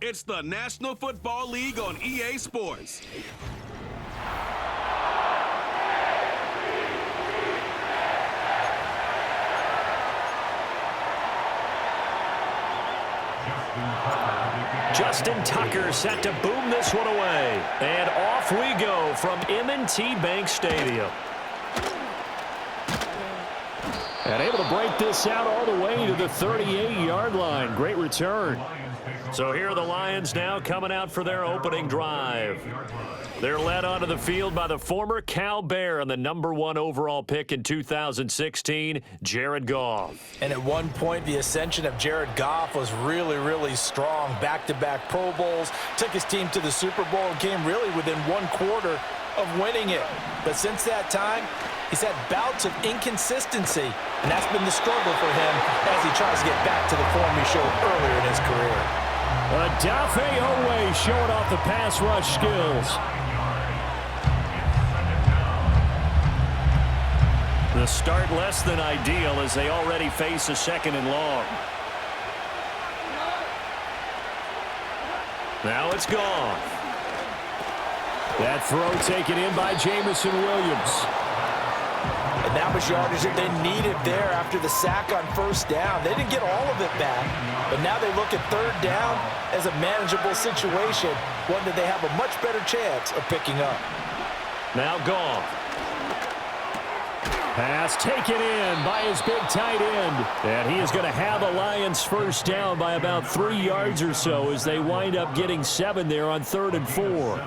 It's the National Football League on EA Sports. Justin Tucker set to boom this one away. And off we go from M&T Bank Stadium. And able to break this out all the way to the 38-yard line. Great return. So here are the Lions now coming out for their opening drive. They're led onto the field by the former Cal Bear and the #1 overall pick in 2016, Jared Goff. And at one point, the ascension of Jared Goff was really, really strong. Back-to-back Pro Bowls, took his team to the Super Bowl, and came really within one quarter of winning it. But since that time, he's had bouts of inconsistency, and that's been the struggle for him as he tries to get back to the form he showed earlier in his career. Odafe Oweh showing off the pass rush skills. The start less than ideal as they already face a 2nd and long. Now it's gone. That throw taken in by Jamison Williams. And that was yardage that they needed there after the sack on 1st down. They didn't get all of it back, but now they look at 3rd down as a manageable situation, one that they have a much better chance of picking up. Now gone. Pass taken in by his big tight end. And he is going to have a Lions 1st down by about 3 yards or so as they wind up getting 7 there on 3rd and 4.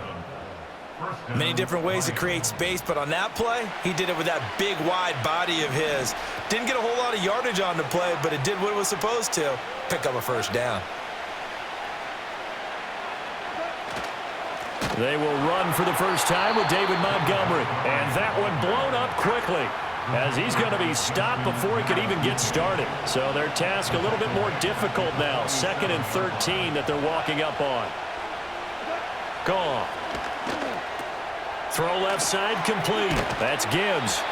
Many different ways to create space, but on that play, he did it with that big, wide body of his. Didn't get a whole lot of yardage on the play, but it did what it was supposed to, pick up a 1st down. They will run for the first time with David Montgomery. And that one blown up quickly, as he's going to be stopped before he could even get started. So their task a little bit more difficult now. 2nd and 13 that they're walking up on. Gone. Throw left side complete. That's Gibbs.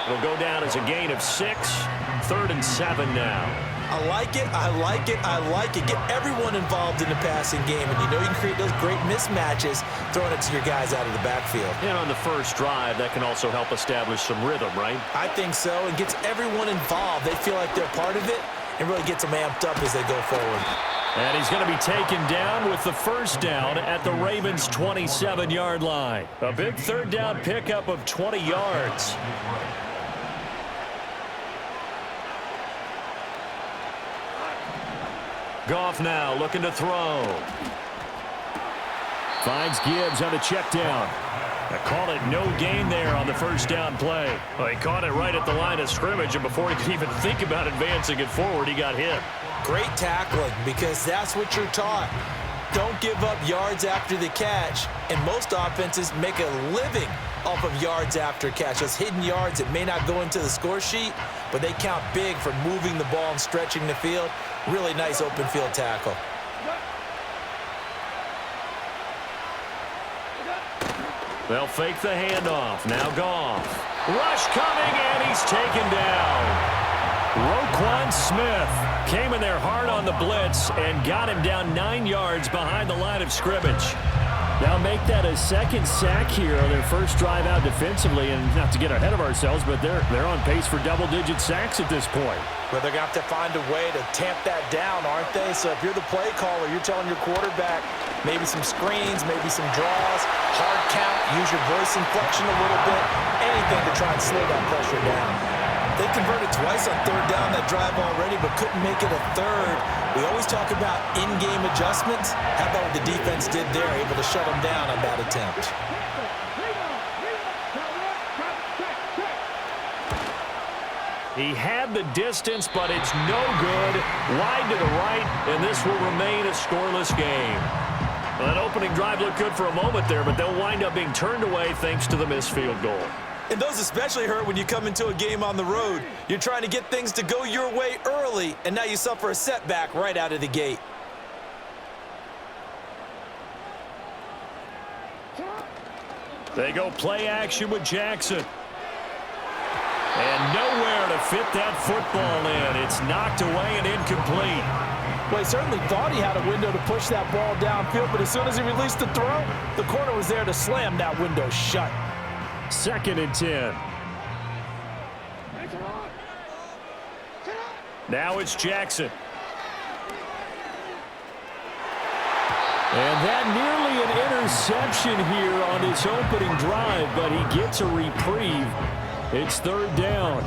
It'll go down as a gain of 6. 3rd and 7 now. I like it, I like it, I like it. Get everyone involved in the passing game, and you know you can create those great mismatches throwing it to your guys out of the backfield. And on the first drive, that can also help establish some rhythm, right? I think so. It gets everyone involved. They feel like they're part of it, and really gets them amped up as they go forward. And he's going to be taken down with the 1st down at the Ravens' 27-yard line. A big 3rd down pickup of 20 yards. Goff now looking to throw. Finds Gibbs on the check down. I call it no gain there on the 1st down play. Well, he caught it right at the line of scrimmage, and before he could even think about advancing it forward, he got hit. Great tackling, because that's what you're taught. Don't give up yards after the catch, and most offenses make a living off of yards after catch. Those hidden yards that may not go into the score sheet, but they count big for moving the ball and stretching the field. Really nice open field tackle. They'll fake the handoff. Now Goff. Rush coming, and he's taken down. Roquan Smith came in there hard on the blitz and got him down 9 yards behind the line of scrimmage. Now make that a 2nd sack here on their first drive out defensively, and not to get ahead of ourselves, but they're on pace for double-digit sacks at this point. Well, they're going to have to find a way to tamp that down, aren't they? So if you're the play caller, you're telling your quarterback maybe some screens, maybe some draws, hard count, use your voice inflection a little bit, anything to try and slow that pressure down. They converted twice on 3rd down that drive already, but couldn't make it a 3rd. We always talk about in-game adjustments. How about what the defense did there, able to shut them down on that attempt? He had the distance, but it's no good. Wide to the right, and this will remain a scoreless game. Well, that opening drive looked good for a moment there, but they'll wind up being turned away thanks to the missed field goal. And those especially hurt when you come into a game on the road. You're trying to get things to go your way early, and now you suffer a setback right out of the gate. They go play action with Jackson. And nowhere to fit that football in. It's knocked away and incomplete. Well, he certainly thought he had a window to push that ball downfield, but as soon as he released the throw, the corner was there to slam that window shut. 2nd and 10. Now it's Jackson. And that nearly an interception here on his opening drive, but he gets a reprieve. It's 3rd down.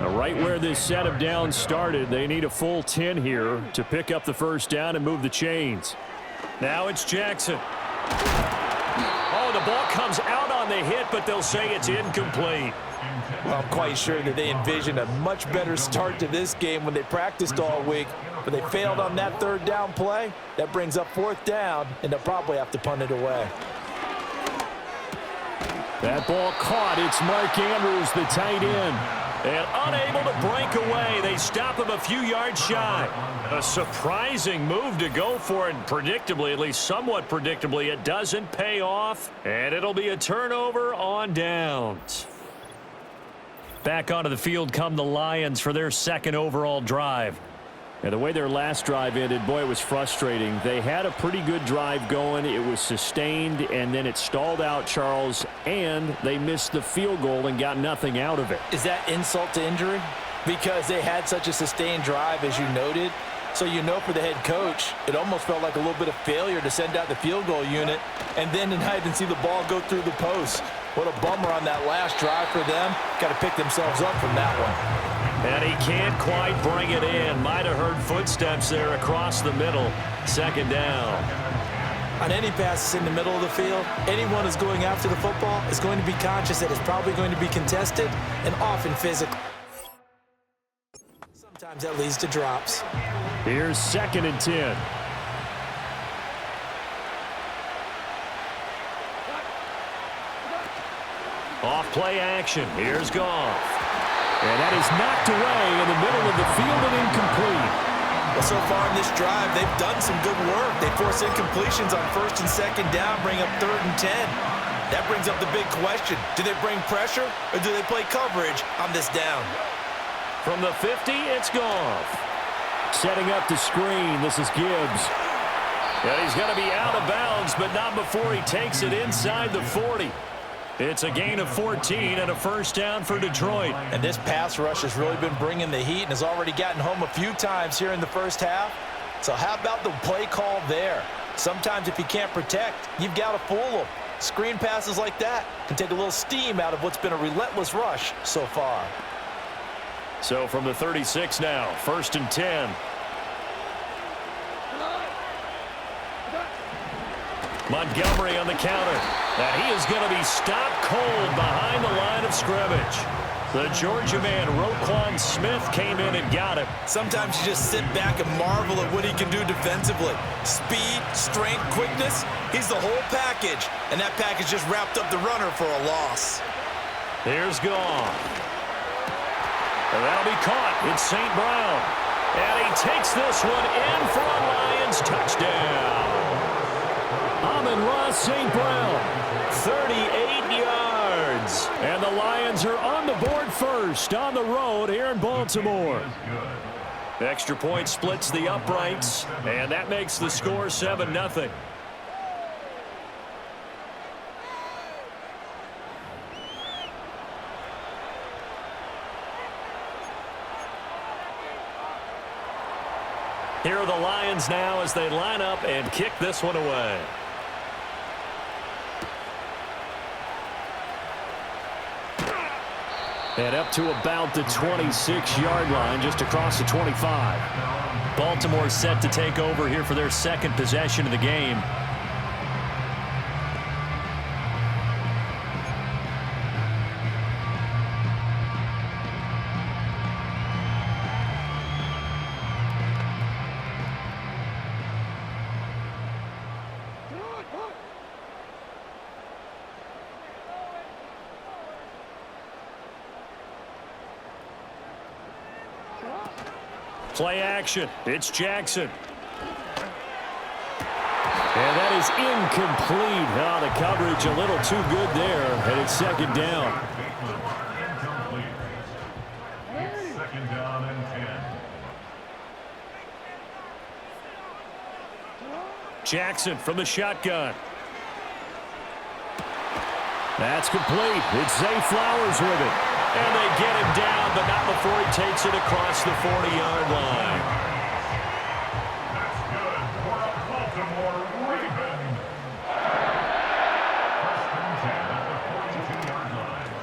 Now, right where this set of downs started, they need a full 10 here to pick up the 1st down and move the chains. Now it's Jackson. Oh, the ball comes out on the hit, but they'll say it's incomplete. Well, I'm quite sure that they envisioned a much better start to this game when they practiced all week, but they failed on that 3rd down play. That brings up 4th down, and they'll probably have to punt it away. That ball caught. It's Mark Andrews, the tight end. And unable to break away. They stop him a few yards shy. A surprising move to go for it. Predictably, at least somewhat predictably, it doesn't pay off. And it'll be a turnover on downs. Back onto the field come the Lions for their 2nd overall drive. And the way their last drive ended, boy, it was frustrating. They had a pretty good drive going. It was sustained, and then it stalled out, Charles, and they missed the field goal and got nothing out of it. Is that insult to injury? Because they had such a sustained drive, as you noted. So you know for the head coach, it almost felt like a little bit of failure to send out the field goal unit and then tonight and see the ball go through the post. What a bummer on that last drive for them. Got to pick themselves up from that one. And he can't quite bring it in. Might have heard footsteps there across the middle. 2nd down. On any passes in the middle of the field, anyone who's going after the football is going to be conscious that it's probably going to be contested and often physical. Sometimes that leads to drops. Here's 2nd and 10. Off play action. Here's Goff. And that is knocked away in the middle of the field and incomplete. Well, so far in this drive, they've done some good work. They force incompletions on 1st and 2nd down, bring up 3rd and 10. That brings up the big question. Do they bring pressure or do they play coverage on this down? From the 50, it's Goff. Setting up the screen, this is Gibbs. And he's going to be out of bounds, but not before he takes it inside the 40. It's a gain of 14 and a 1st down for Detroit. And this pass rush has really been bringing the heat and has already gotten home a few times here in the 1st half. So how about the play call there? Sometimes if you can't protect, you've got to fool them. Screen passes like that can take a little steam out of what's been a relentless rush so far. So from the 36 now, 1st and 10. Montgomery on the counter. And he is going to be stopped cold behind the line of scrimmage. The Georgia man, Roquan Smith, came in and got him. Sometimes you just sit back and marvel at what he can do defensively. Speed, strength, quickness, he's the whole package. And that package just wrapped up the runner for a loss. Here's Goff. And that'll be caught. It's St. Brown. And he takes this one in for a Lions touchdown. Amon-Ra St. Brown, 38 yards. And the Lions are on the board first on the road here in Baltimore. Extra point splits the uprights, and that makes the score 7-0. Here are the Lions now as they line up and kick this one away. And up to about the 26-yard line, just across the 25. Baltimore set to take over here for their 2nd possession of the game. Play action. It's Jackson. And that is incomplete. Oh, the coverage a little too good there. And it's 2nd down. It's 2nd down and 10. Jackson from the shotgun. That's complete. It's Zay Flowers with it. And they get him down, but not before he takes it across the 40-yard line. That's good for a Baltimore Raven. First and 10 at the 42-yard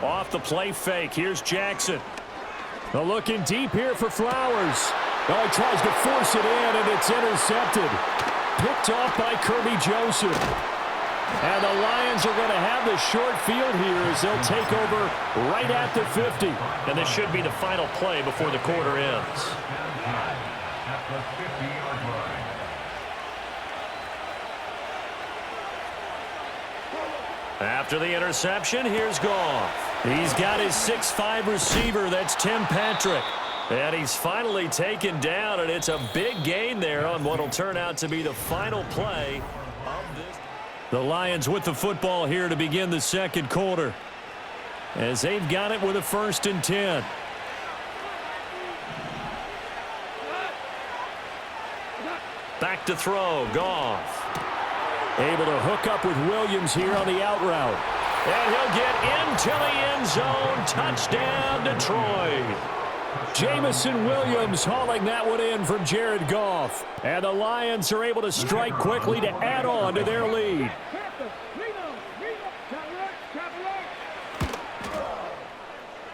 line. Off the play fake. Here's Jackson. They're looking deep here for Flowers. Oh, he tries to force it in, and it's intercepted. Picked off by Kirby Joseph. And the Lions are going to have the short field here as they'll take over right at the 50. And this should be the final play before the quarter ends. At the 50-yard line. After the interception, here's Goff. He's got his 6'5" receiver. That's Tim Patrick. And he's finally taken down, and it's a big gain there on what will turn out to be the final play of this. The Lions with the football here to begin the second quarter, as they've got it with a 1st and 10. Back to throw, Goff. Able to hook up with Williams here on the out route. And he'll get into the end zone. Touchdown, Detroit. Jamison Williams hauling that one in from Jared Goff. And the Lions are able to strike quickly to add on to their lead.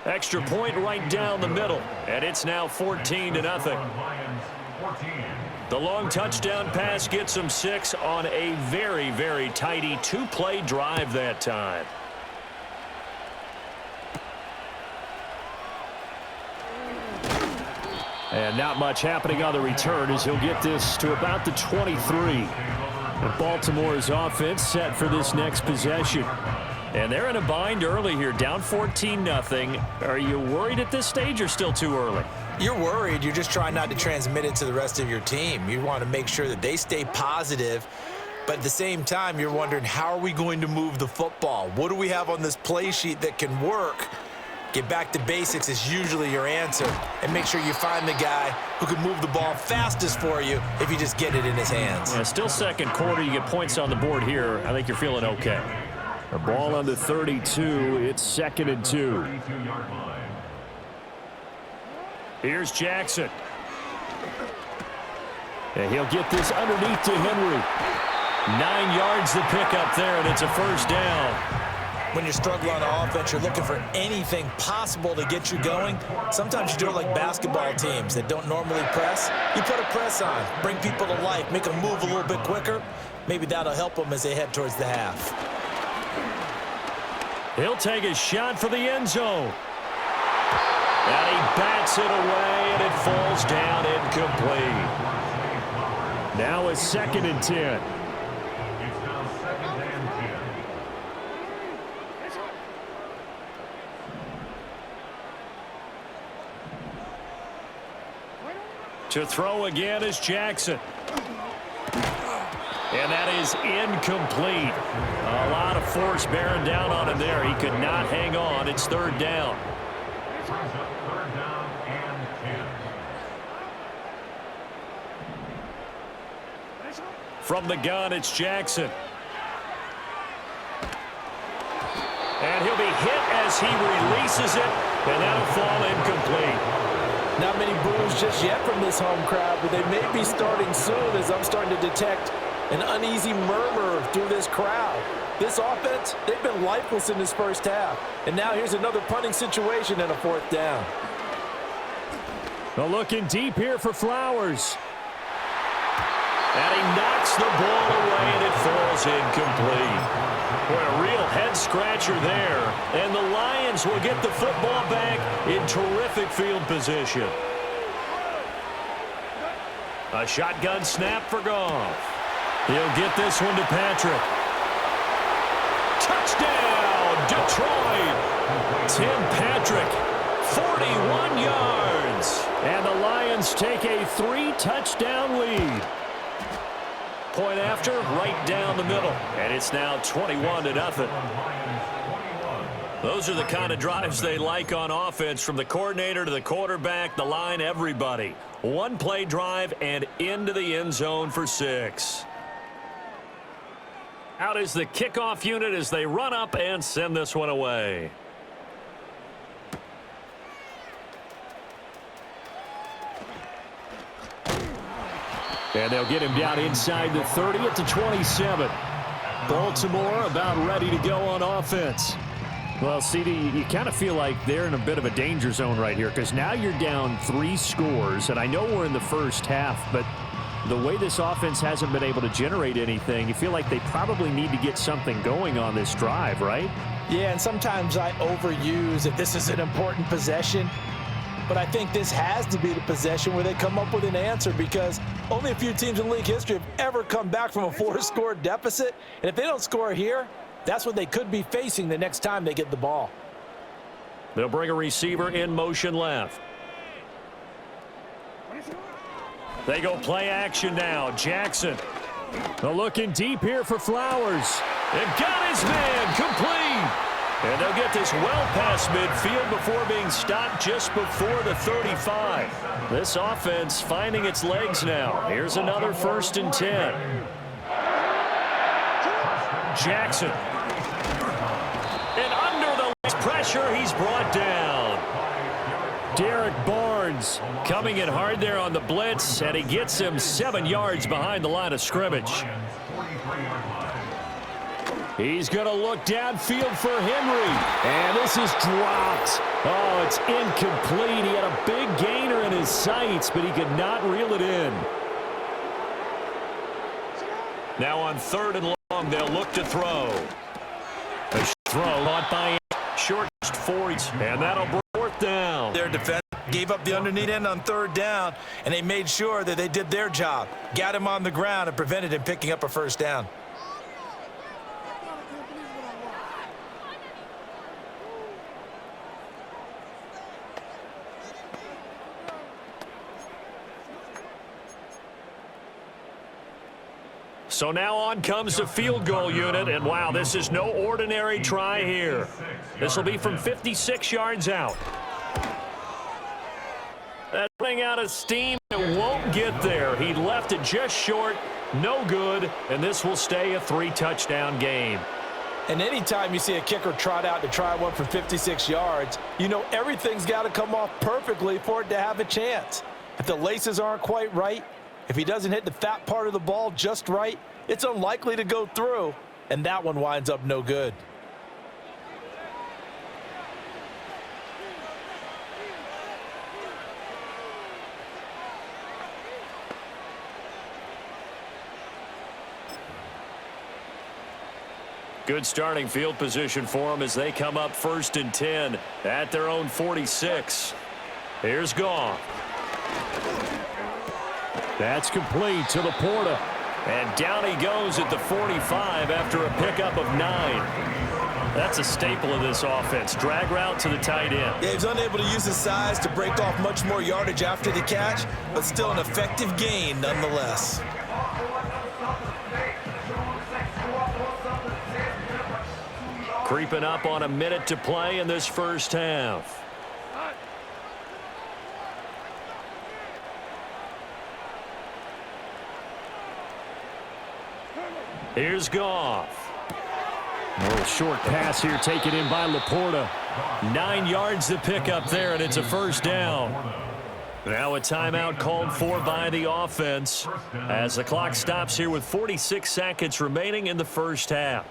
Extra point right down the middle. And it's now 14-0. The long touchdown pass gets them 6 on a very, very tidy 2-play drive that time. And not much happening on the return as he'll get this to about the 23. And Baltimore's offense set for this next possession. And they're in a bind early here, down 14-0. Are you worried at this stage or still too early? You're worried. You're just trying not to transmit it to the rest of your team. You want to make sure that they stay positive. But at the same time, you're wondering, how are we going to move the football? What do we have on this play sheet that can work? Get back to basics is usually your answer. And make sure you find the guy who can move the ball fastest for you if you just get it in his hands. Yeah, still second quarter. You get points on the board here. I think you're feeling okay. The ball on the 32. It's 2nd and 2. Here's Jackson. And he'll get this underneath to Henry. 9 yards to pick up there, and it's a 1st down. When you're struggling on offense, you're looking for anything possible to get you going. Sometimes you do it like basketball teams that don't normally press. You put a press on, bring people to life, make them move a little bit quicker. Maybe that'll help them as they head towards the half. He'll take a shot for the end zone. And he bats it away, and it falls down incomplete. Now a 2nd and 10. It's now 2nd and 10. To throw again is Jackson. And that is incomplete. A lot of force bearing down on him there. He could not hang on. It's 3rd down. Brings up 3rd down and 10. From the gun, it's Jackson. And he'll be hit as he releases it, and that'll fall incomplete. Not many boos just yet from this home crowd, but they may be starting soon as I'm starting to detect an uneasy murmur through this crowd. This offense, they've been lifeless in this first half. And now here's another punting situation and a 4th down. Well, looking deep here for Flowers. And he knocks the ball away, and it falls incomplete. Boy, a real head-scratcher there. And the Lions will get the football back in terrific field position. A shotgun snap for Goff. He'll get this one to Patrick. Touchdown, Detroit! Tim Patrick, 41 yards. And the Lions take a 3-touchdown lead. Point after, right down the middle. And it's now 21-0. Those are the kind of drives they like on offense, from the coordinator to the quarterback, the line, everybody. 1-play drive and into the end zone for 6. Out is the kickoff unit as they run up and send this one away. And they'll get him down inside the 30 at the 27. Baltimore about ready to go on offense. Well, CD, you kind of feel like they're in a bit of a danger zone right here because now you're down 3 scores, and I know we're in the first half, but the way this offense hasn't been able to generate anything, you feel like they probably need to get something going on this drive, right? Yeah, and sometimes I overuse that this is an important possession, but I think this has to be the possession where they come up with an answer because only a few teams in league history have ever come back from a 4-score deficit, and if they don't score here, that's what they could be facing the next time they get the ball. They'll bring a receiver in motion left. They go play action now. Jackson. They're looking deep here for Flowers. And got his man complete. And they'll get this well past midfield before being stopped just before the 35. This offense finding its legs now. Here's another 1st and 10. Jackson. And under the pressure, he's brought down. Derek Barnes coming in hard there on the blitz, and he gets him 7 yards behind the line of scrimmage. He's going to look downfield for Henry, and this is dropped. Oh, it's incomplete. He had a big gainer in his sights, but he could not reel it in. Now on 3rd and long, they'll look to throw. A throw caught by short forwards, and that'll bring 4th down. Their defense gave up the underneath end on 3rd down, and they made sure that they did their job. Got him on the ground and prevented him picking up a 1st down. So now on comes the field goal unit, and wow, this is no ordinary try here. This will be from 56 yards out. That running out of steam, it won't get there. He left it just short, no good, and this will stay a 3-touchdown game. And anytime you see a kicker trot out to try one for 56 yards, you know everything's got to come off perfectly for it to have a chance. If the laces aren't quite right, if he doesn't hit the fat part of the ball just right, it's unlikely to go through, and that one winds up no good. Good starting field position for them as they come up 1st and 10 at their own 46. Here's Goff. That's complete to Laporta. And down he goes at the 45 after a pickup of 9. That's a staple of this offense. Drag route to the tight end. Yeah, he's unable to use his size to break off much more yardage after the catch, but still an effective gain nonetheless. Creeping up on a minute to play in this first half. Here's Goff. A little short pass here taken in by Laporta. 9 yards to pick up there, and it's a 1st down. Now a timeout called for by the offense as the clock stops here with 46 seconds remaining in the first half.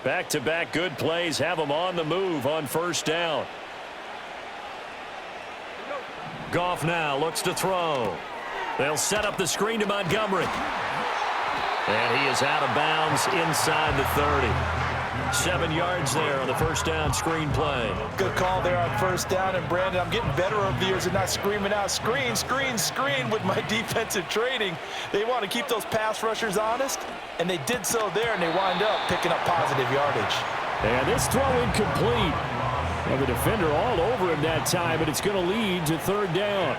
Back-to-back good plays have them on the move on 1st down. Goff now looks to throw. They'll set up the screen to Montgomery. And he is out of bounds inside the 30. 7 yards there on the 1st down screen play. Good call there on 1st down. And, Brandon, I'm getting better over the years and not screaming out, screen, screen, screen with my defensive training. They want to keep those pass rushers honest, and they did so there, and they wind up picking up positive yardage. And this throw incomplete. And the defender all over him that time, but it's going to lead to 3rd down.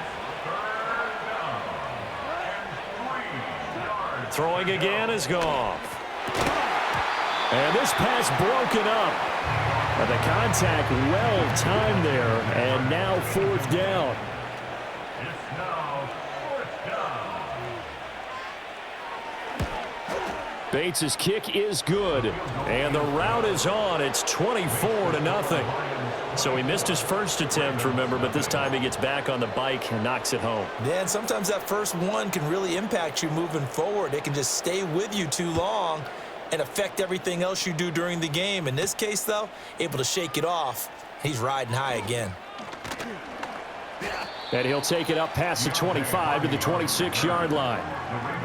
Throwing again is Goff. And this pass broken up. And the contact well timed there, and now 4th down. It's now 4th down. Bates' kick is good, and the route is on. It's 24-0. So he missed his first attempt, remember, but this time he gets back on the bike and knocks it home. Yeah, and sometimes that first one can really impact you moving forward. It can just stay with you too long and affect everything else you do during the game. In this case, though, able to shake it off. He's riding high again. And he'll take it up past the 25 to the 26-yard line.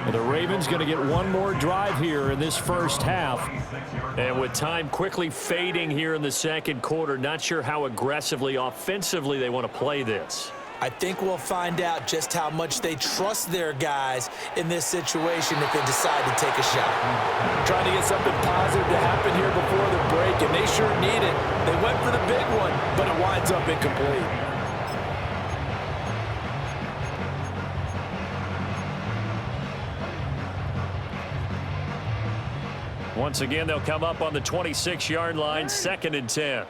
And the Ravens going to get one more drive here in this first half. And with time quickly fading here in the second quarter, not sure how aggressively, offensively they want to play this. I think we'll find out just how much they trust their guys in this situation if they decide to take a shot. Trying to get something positive to happen here before the break, and they sure need it. They went for the big one, but it winds up incomplete. Once again, they'll come up on the 26-yard line, 2nd and 10.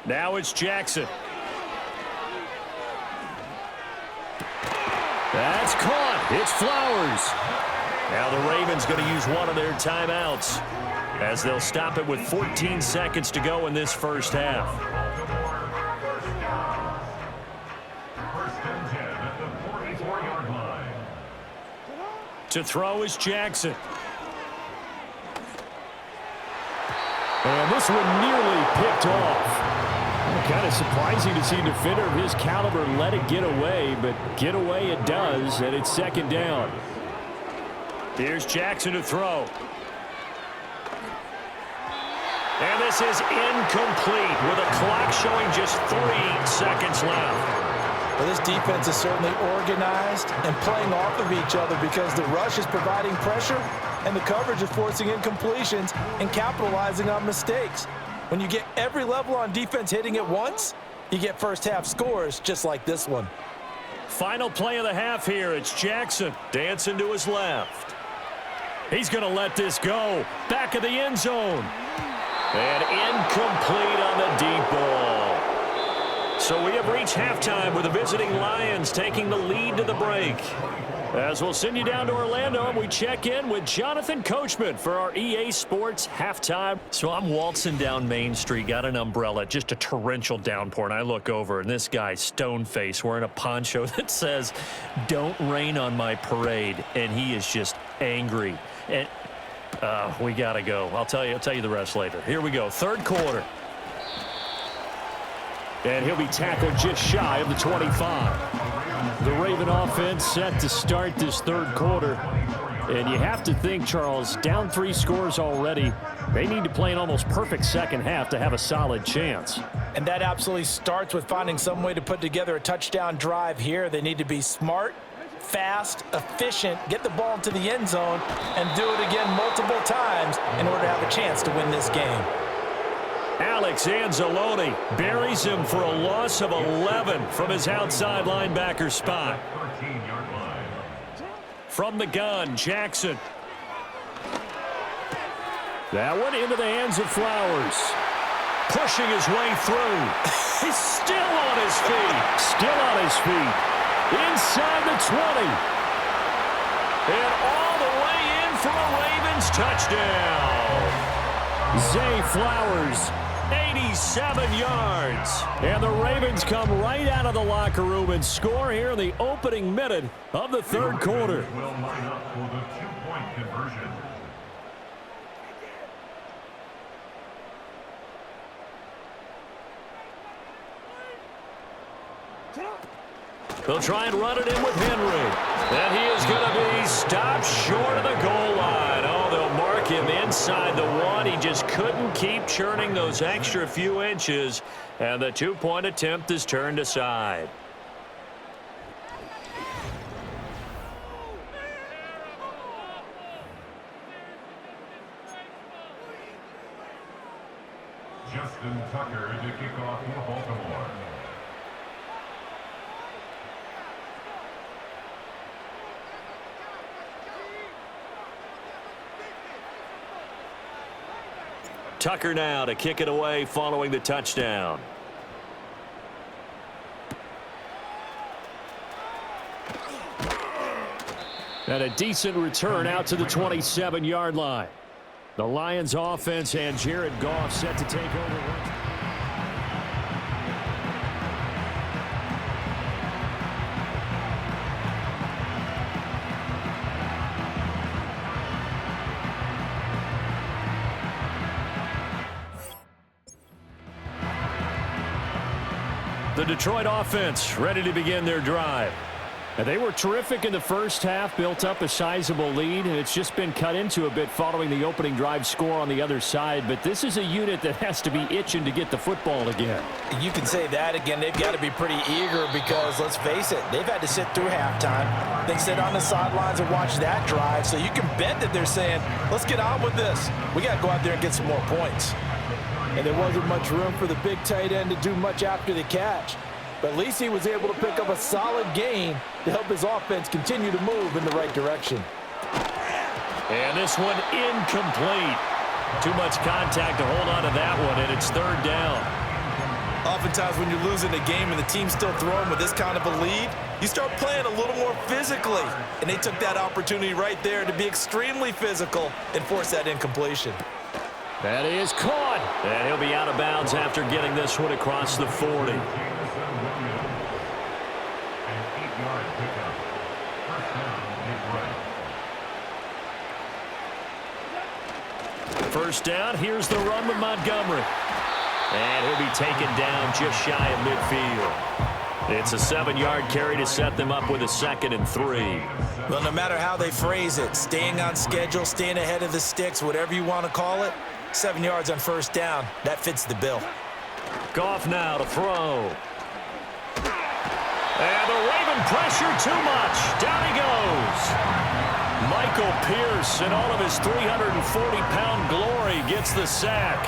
Now it's Jackson. That's caught. It's Flowers. Now the Ravens going to use one of their timeouts as they'll stop it with 14 seconds to go in this first half. First and 10 at the 44-yard line. To throw is Jackson. And this one nearly picked off. Kind of surprising to see a defender of his caliber let it get away, but get away it does, and it's 2nd down. Here's Jackson to throw. And this is incomplete with a clock showing just 3 seconds left. Well, this defense is certainly organized and playing off of each other because the rush is providing pressure and the coverage is forcing incompletions and capitalizing on mistakes. When you get every level on defense hitting at once, you get first half scores just like this one. Final play of the half here. It's Jackson dancing to his left. He's going to let this go. Back of the end zone. And incomplete on the deep ball. So we have reached halftime with the visiting Lions taking the lead to the break. As we'll send you down to Orlando, and we check in with Jonathan Coachman for our EA Sports halftime. So I'm waltzing down Main Street, got an umbrella, just a torrential downpour, and I look over, and this guy, stone-faced, wearing a poncho that says, "Don't rain on my parade," and he is just angry. And we got to go. I'll tell you the rest later. Here we go, 3rd quarter. And he'll be tackled just shy of the 25. The Raven offense set to start this 3rd quarter. And you have to think, Charles, down 3 scores already. They need to play an almost perfect second half to have a solid chance. And that absolutely starts with finding some way to put together a touchdown drive here. They need to be smart, fast, efficient, get the ball into the end zone, and do it again multiple times in order to have a chance to win this game. Alex Anzalone buries him for a loss of 11 from his outside linebacker spot. 13-yard line. From the gun, Jackson. That one into the hands of Flowers. Pushing his way through. He's still on his feet. Still on his feet. Inside the 20. And all the way in for a Ravens touchdown. Zay Flowers, 87 yards. And the Ravens come right out of the locker room and score here in the opening minute of the 3rd quarter. Will line up for the 2-point conversion. They'll try and run it in with Henry. And he is going to be stopped short of the goal line. Oh, they'll mark him inside the 1. He just couldn't keep churning those extra few inches. And the 2-point attempt is turned aside. Justin Tucker to kick off for Baltimore. Tucker now to kick it away following the touchdown. And a decent return out to the 27-yard line. The Lions offense and Jared Goff set to take over. The Detroit offense ready to begin their drive. And they were terrific in the first half, built up a sizable lead, and it's just been cut into a bit following the opening drive score on the other side. But this is a unit that has to be itching to get the football again. You can say that again. They've got to be pretty eager because, let's face it, they've had to sit through halftime. They sit on the sidelines and watch that drive. So you can bet that they're saying, let's get on with this. We got to go out there and get some more points. And there wasn't much room for the big tight end to do much after the catch. But at least he was able to pick up a solid gain to help his offense continue to move in the right direction. And this one incomplete. Too much contact to hold on to that one, and it's third down. Oftentimes when you're losing a game and the team's still throwing with this kind of a lead, you start playing a little more physically. And they took that opportunity right there to be extremely physical and force that incompletion. That is caught. And he'll be out of bounds after getting this one across the 40. First down, here's the run with Montgomery. And he'll be taken down just shy of midfield. It's a 7-yard carry to set them up with a 2nd and 3. Well, no matter how they phrase it, staying on schedule, staying ahead of the sticks, whatever you want to call it, 7 yards on first down, that fits the bill. Goff now to throw. And the Raven pressure too much. Down he goes. Michael Pierce, in all of his 340-pound glory, gets the sack.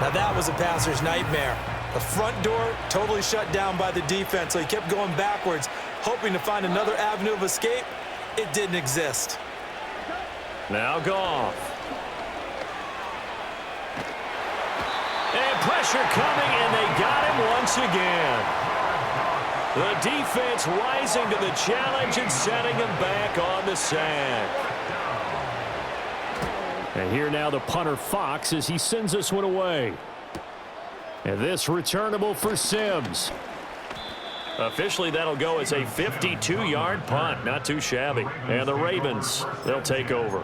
Now that was a passer's nightmare. The front door totally shut down by the defense, so he kept going backwards, hoping to find another avenue of escape. It didn't exist. Now Goff. And pressure coming, and they got him once again. The defense rising to the challenge and setting him back on the sack. And here now the punter Fox as he sends this one away. And this returnable for Sims. Officially that'll go as a 52-yard punt. Not too shabby. And the Ravens, they'll take over.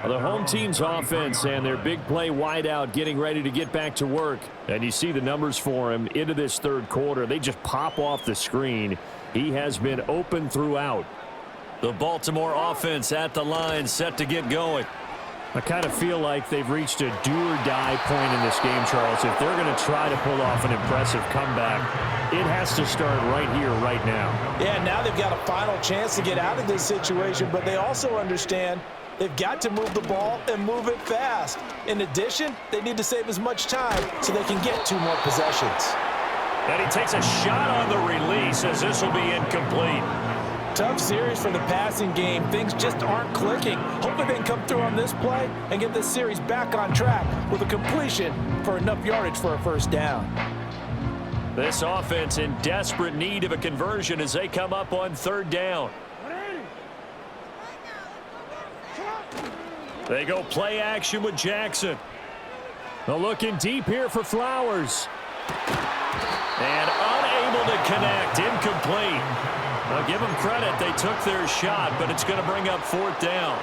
The home team's offense and their big play wideout getting ready to get back to work. And you see the numbers for him into this third quarter. They just pop off the screen. He has been open throughout. The Baltimore offense at the line set to get going. I kind of feel like they've reached a do-or-die point in this game, Charles. If they're going to try to pull off an impressive comeback, it has to start right here, right now. Yeah, now they've got a final chance to get out of this situation, but they also understand they've got to move the ball and move it fast. In addition, they need to save as much time so they can get 2 more possessions. And he takes a shot on the release as this will be incomplete. Tough series for the passing game. Things just aren't clicking. Hopefully they can come through on this play and get this series back on track with a completion for enough yardage for a first down. This offense in desperate need of a conversion as they come up on third down. They go play action with Jackson. They're looking deep here for Flowers. And unable to connect. Incomplete. I'll give them credit. They took their shot, but it's going to bring up 4th down.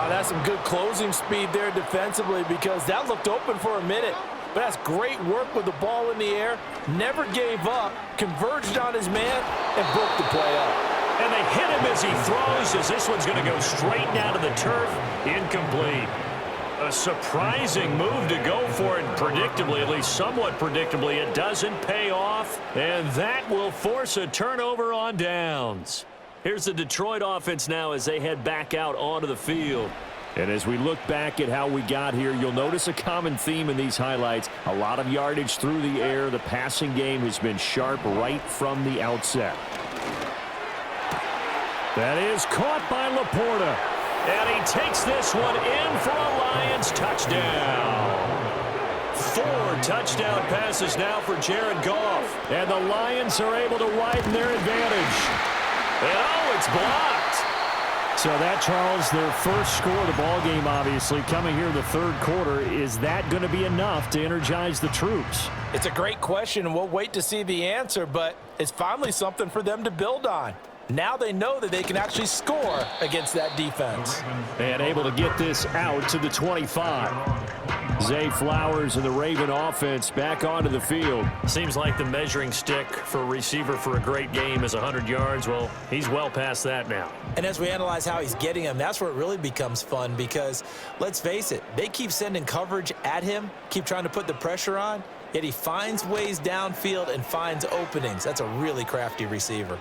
That's some good closing speed there defensively because that looked open for a minute. But that's great work with the ball in the air. Never gave up. Converged on his man and broke the play up. And they hit him as he throws as this one's going to go straight down to the turf. Incomplete. A surprising move to go for it, predictably, at least somewhat predictably. It doesn't pay off, and that will force a turnover on downs. Here's the Detroit offense now as they head back out onto the field. And as we look back at how we got here, you'll notice a common theme in these highlights. A lot of yardage through the air. The passing game has been sharp right from the outset. That is caught by Laporta. And he takes this one in for a Lions touchdown. 4 touchdown passes now for Jared Goff. And the Lions are able to widen their advantage. And oh, it's blocked. So that, Charles, their first score of the ballgame, obviously, coming here in the third quarter. Is that going to be enough to energize the troops? It's a great question, and we'll wait to see the answer, but it's finally something for them to build on. Now they know that they can actually score against that defense. And able to get this out to the 25. Zay Flowers and the Raven offense back onto the field. Seems like the measuring stick for a receiver for a great game is 100 yards. Well, he's well past that now. And as we analyze how he's getting them, that's where it really becomes fun because, let's face it, they keep sending coverage at him, keep trying to put the pressure on, yet he finds ways downfield and finds openings. That's a really crafty receiver.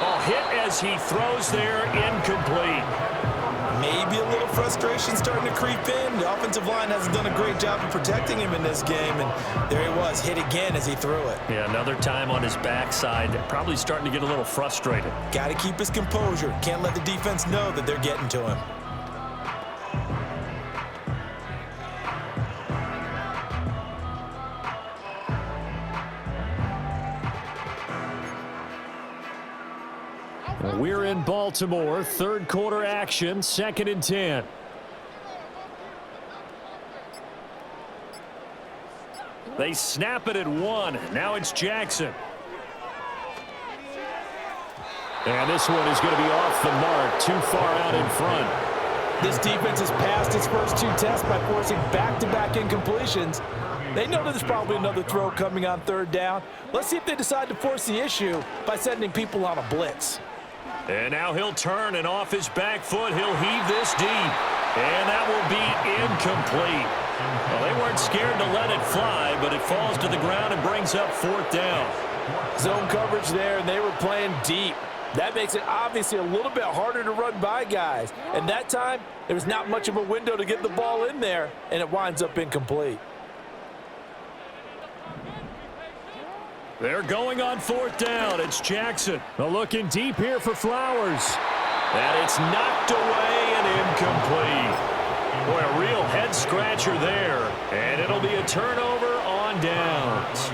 Oh, hit as he throws there, incomplete. Maybe a little frustration starting to creep in. The offensive line hasn't done a great job of protecting him in this game, and there he was, hit again as he threw it. Yeah, another time on his backside, probably starting to get a little frustrated. Got to keep his composure. Can't let the defense know that they're getting to him. We're in Baltimore, third quarter action, 2nd and 10. They snap it at 1. Now it's Jackson. And this one is going to be off the mark, too far out in front. This defense has passed its first 2 tests by forcing back-to-back incompletions. They know that there's probably another throw coming on 3rd down. Let's see if they decide to force the issue by sending people on a blitz. And now he'll turn, and off his back foot, he'll heave this deep. And that will be incomplete. Well, they weren't scared to let it fly, but it falls to the ground and brings up 4th down. Zone coverage there, and they were playing deep. That makes it obviously a little bit harder to run by guys. And that time, there was not much of a window to get the ball in there, and it winds up incomplete. They're going on 4th down. It's Jackson. Looking deep here for Flowers. And it's knocked away and incomplete. Boy, a real head-scratcher there. And it'll be a turnover on downs.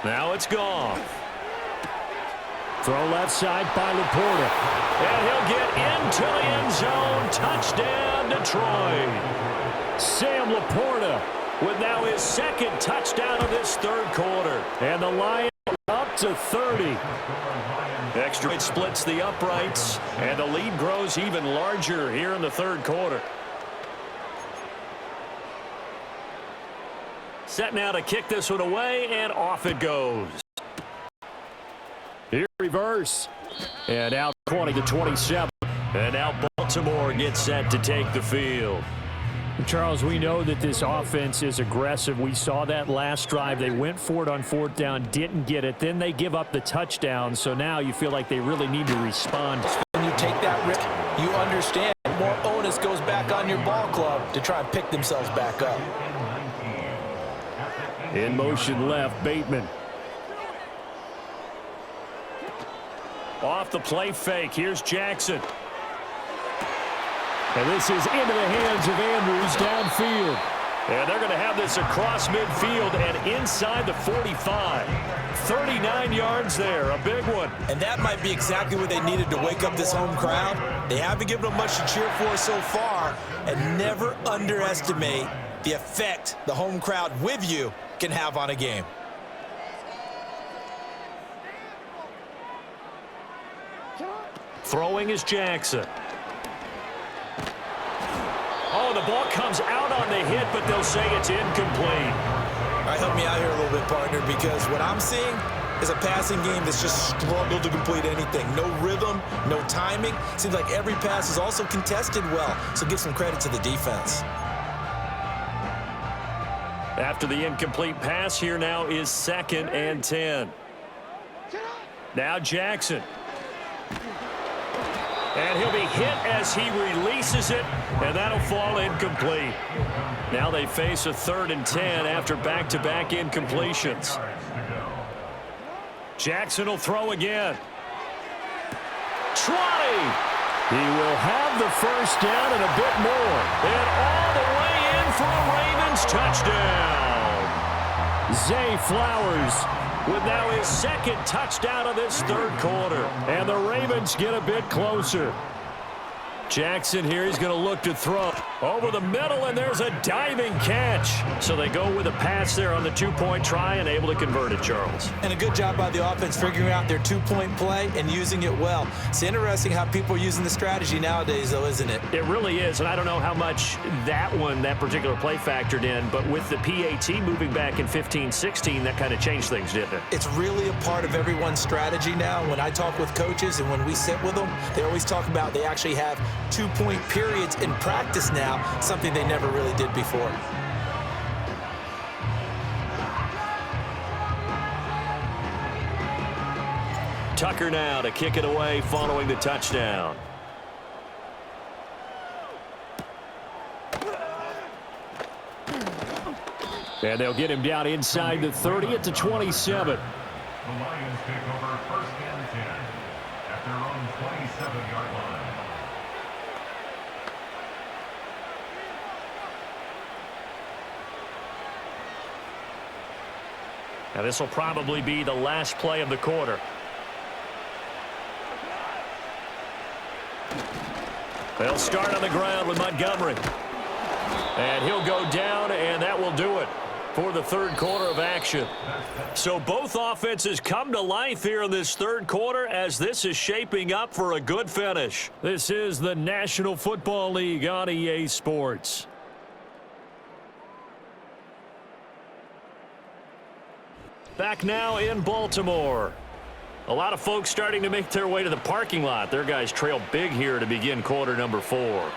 Now it's Goff. Throw left side by Laporta. And he'll get into the end zone. Touchdown, Detroit. Sam Laporta with now his 2nd touchdown of this 3rd quarter. And the Lions up to 30. Extra it splits the uprights. And the lead grows even larger here in the 3rd quarter. Set now to kick this one away, and off it goes. Here reverse. And now 20 to 27. And now Baltimore gets set to take the field. Charles, we know that this offense is aggressive. We saw that last drive. They went for it on 4th down, didn't get it. Then they give up the touchdown. So now you feel like they really need to respond. When you take that risk, you understand more onus goes back on your ball club to try and pick themselves back up. In motion left, Bateman. Off the play fake. Here's Jackson. And this is into the hands of Andrews downfield. And they're going to have this across midfield and inside the 45. 39 yards there, a big one. And that might be exactly what they needed to wake up this home crowd. They haven't given them much to cheer for so far. And never underestimate the effect the home crowd with you can have on a game. Throwing is Jackson. Oh, the ball comes out on the hit, but they'll say it's incomplete. All right, help me out here a little bit, partner, because what I'm seeing is a passing game that's just struggled to complete anything. No rhythm, no timing. Seems like every pass is also contested well, so give some credit to the defense. After the incomplete pass, here now is 2nd and 10. Now Jackson. And he'll be hit as he releases it, and that'll fall incomplete. Now they face a 3rd and 10 after back-to-back incompletions. Jackson will throw again. 20. He will have the first down and a bit more. And all the way in for a Ravens touchdown. Zay Flowers with now his second touchdown of this third quarter. And the Ravens get a bit closer. Jackson here, he's going to look to throw. Over the middle, and there's a diving catch. So they go with a pass there on the two-point try and able to convert it, Charles. And a good job by the offense figuring out their two-point play and using it well. It's interesting how people are using the strategy nowadays, though, isn't it? It really is, and I don't know how much that particular play factored in, but with the PAT moving back in 15-16, that kind of changed things, didn't it? It's really a part of everyone's strategy now. When I talk with coaches and when we sit with them, they always talk about they actually have two-point periods in practice now, something they never really did before. Tucker now to kick it away following the touchdown. And they'll get him down inside the 30 at the 27. The Lions take over first and 10 at their own 27-yard line. Now this will probably be the last play of the quarter. They'll start on the ground with Montgomery. And he'll go down, and that will do it for the third quarter of action. So both offenses come to life here in this third quarter as this is shaping up for a good finish. This is the National Football League on EA Sports. Back now in Baltimore. A lot of folks starting to make their way to the parking lot. Their guys trail big here to begin quarter number 4.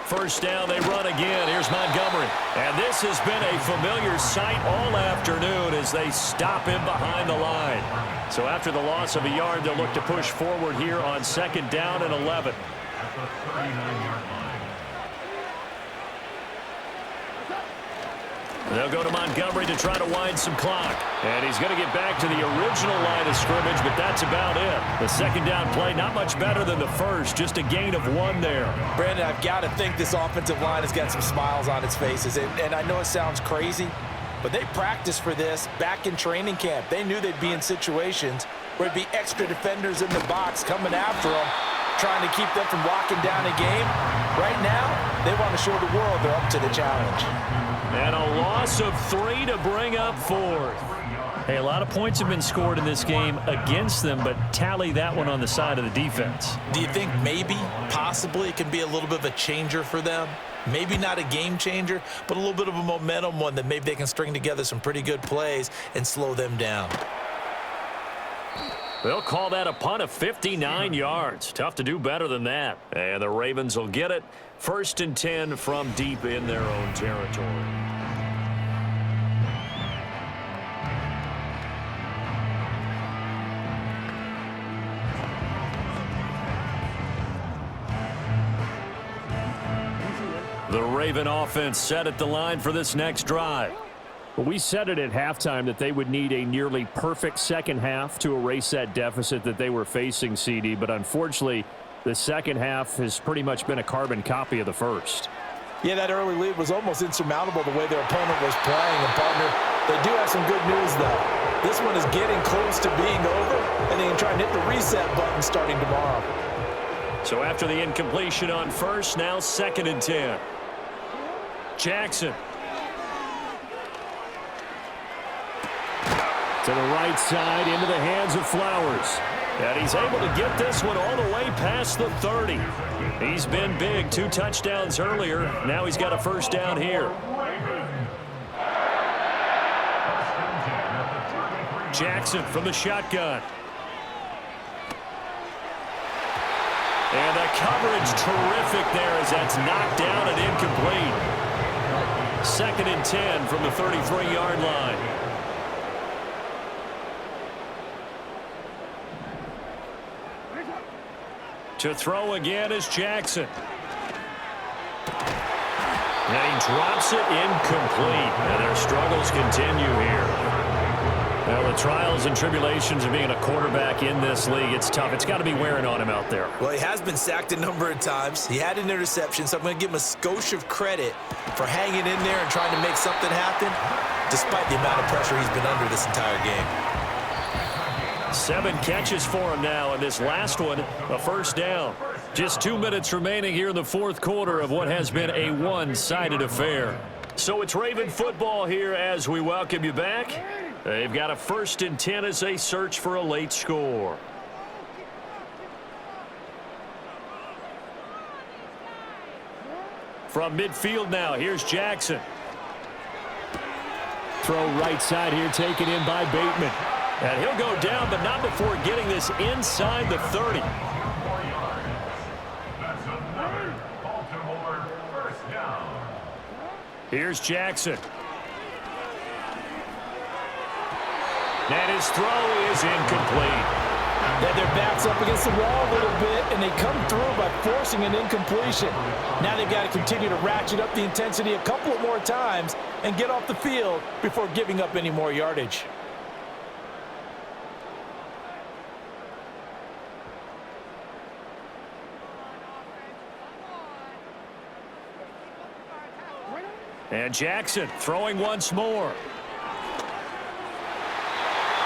First down, they run again. Here's Montgomery. And this has been a familiar sight all afternoon as they stop him behind the line. So after the loss of a yard, they'll look to push forward here on second down and 11. At the 39-yard line. They'll go to Montgomery to try to wind some clock. And he's going to get back to the original line of scrimmage, but that's about it. The second down play, not much better than the first, just a gain of 1 there. Brandon, I've got to think this offensive line has got some smiles on its faces. And I know it sounds crazy, but they practiced for this back in training camp. They knew they'd be in situations where it'd be extra defenders in the box coming after them, trying to keep them from locking down a game. Right now, they want to show the world they're up to the challenge. And a loss of 3 to bring up 4th. Hey, a lot of points have been scored in this game against them, but tally that one on the side of the defense. Do you think maybe, possibly, it can be a little bit of a changer for them? Maybe not a game changer, but a little bit of a momentum one that maybe they can string together some pretty good plays and slow them down. They'll call that a punt of 59 yards. Tough to do better than that. And the Ravens will get it. First and 10 from deep in their own territory. The Raven offense set at the line for this next drive. We said it at halftime that they would need a nearly perfect second half to erase that deficit that they were facing, CD, but unfortunately, the second half has pretty much been a carbon copy of the first. Yeah, that early lead was almost insurmountable the way their opponent was playing. And, partner, they do have some good news, though. This one is getting close to being over, and they can try and hit the reset button starting tomorrow. So after the incompletion on first, now second and 10. Jackson. To the right side, into the hands of Flowers. And he's able to get this one all the way past the 30. He's been big, 2 touchdowns earlier. Now he's got a first down here. Jackson from the shotgun. And the coverage terrific there as that's knocked down and incomplete. Second and 10 from the 33-yard line. To throw again is Jackson. And he drops it incomplete. And their struggles continue here. Well, the trials and tribulations of being a quarterback in this league, it's tough. It's got to be wearing on him out there. Well, he has been sacked a number of times. He had an interception, so I'm going to give him a skosh of credit for hanging in there and trying to make something happen, despite the amount of pressure he's been under this entire game. 7 catches for him now, and this last one, a first down. Just 2 minutes remaining here in the fourth quarter of what has been a one-sided affair. So it's Raven football here as we welcome you back. They've got a 1st and 10 as they search for a late score. From midfield now, here's Jackson. Throw right side here, taken in by Bateman. And he'll go down, but not before getting this inside the 30. That's another Baltimore first down. Here's Jackson. And his throw is incomplete. Yeah, their back's up against the wall a little bit, and they come through by forcing an incompletion. Now they've got to continue to ratchet up the intensity a couple of more times and get off the field before giving up any more yardage. And Jackson throwing once more.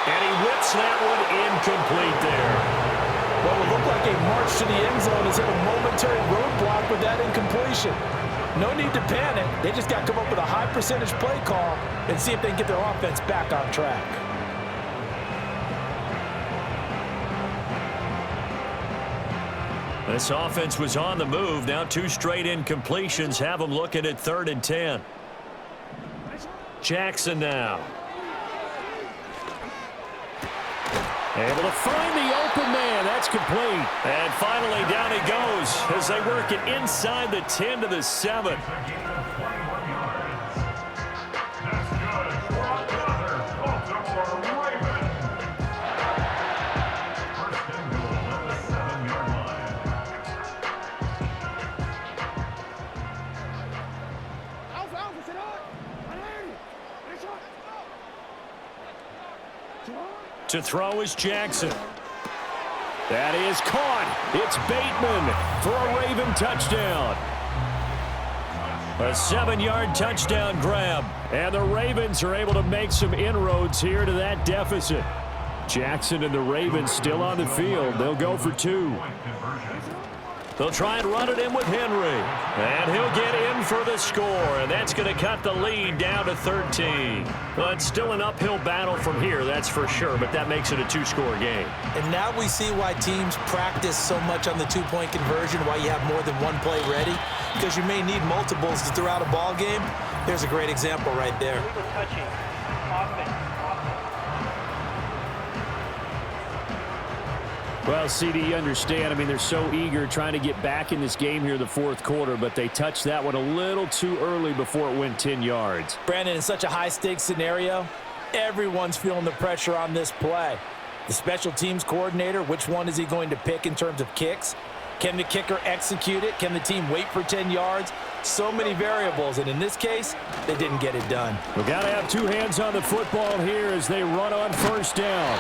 And he whips that one incomplete there. What would look like a march to the end zone has hit a momentary roadblock with that incompletion. No need to panic. They just got to come up with a high percentage play call and see if they can get their offense back on track. This offense was on the move. Now 2 straight incompletions have them looking at 3rd and 10. Jackson now. Able to find the open man. That's complete. And finally down he goes as they work it inside the 10 to the 7. It's a gain of 21 yards. That's good for another Baltimore Raven. First and goal at the 7-yard line. To throw is Jackson. That is caught. It's Bateman for a Raven touchdown. A 7-yard touchdown grab. And the Ravens are able to make some inroads here to that deficit. Jackson and the Ravens still on the field. They'll go for 2. They'll try and run it in with Henry. And he'll get in for the score. And that's going to cut the lead down to 13. Well, it's still an uphill battle from here, that's for sure. But that makes it a 2-score game. And now we see why teams practice so much on the 2-point conversion, why you have more than one play ready. Because you may need multiples to throw out a ball game. There's a great example right there. Well, CD, you understand. I mean, they're so eager trying to get back in this game here in the fourth quarter, but they touched that one a little too early before it went 10 yards. Brandon, in such a high-stakes scenario, everyone's feeling the pressure on this play. The special teams coordinator, which one is he going to pick in terms of kicks? Can the kicker execute it? Can the team wait for 10 yards? So many variables, and in this case, they didn't get it done. We've got to have 2 hands on the football here as they run on first down.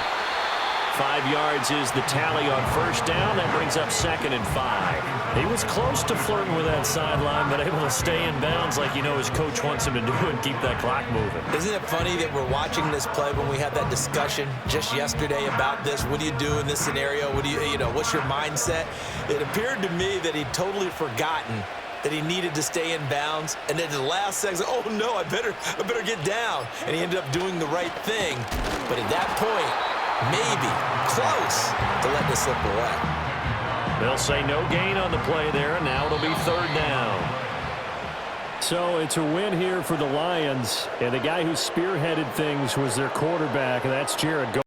5 yards is the tally on first down. That brings up 2nd and 5. He was close to flirting with that sideline, but able to stay in bounds like you know his coach wants him to do and keep that clock moving. Isn't it funny that we're watching this play when we had that discussion just yesterday about this? What do you do in this scenario? What do you know, what's your mindset? It appeared to me that he'd totally forgotten that he needed to stay in bounds, and then at the last second, oh no, I better get down. And he ended up doing the right thing. But at that point, maybe close to letting it slip away. They'll say no gain on the play there, and now it'll be 3rd down. So it's a win here for the Lions, and the guy who spearheaded things was their quarterback, and that's Jared Goff.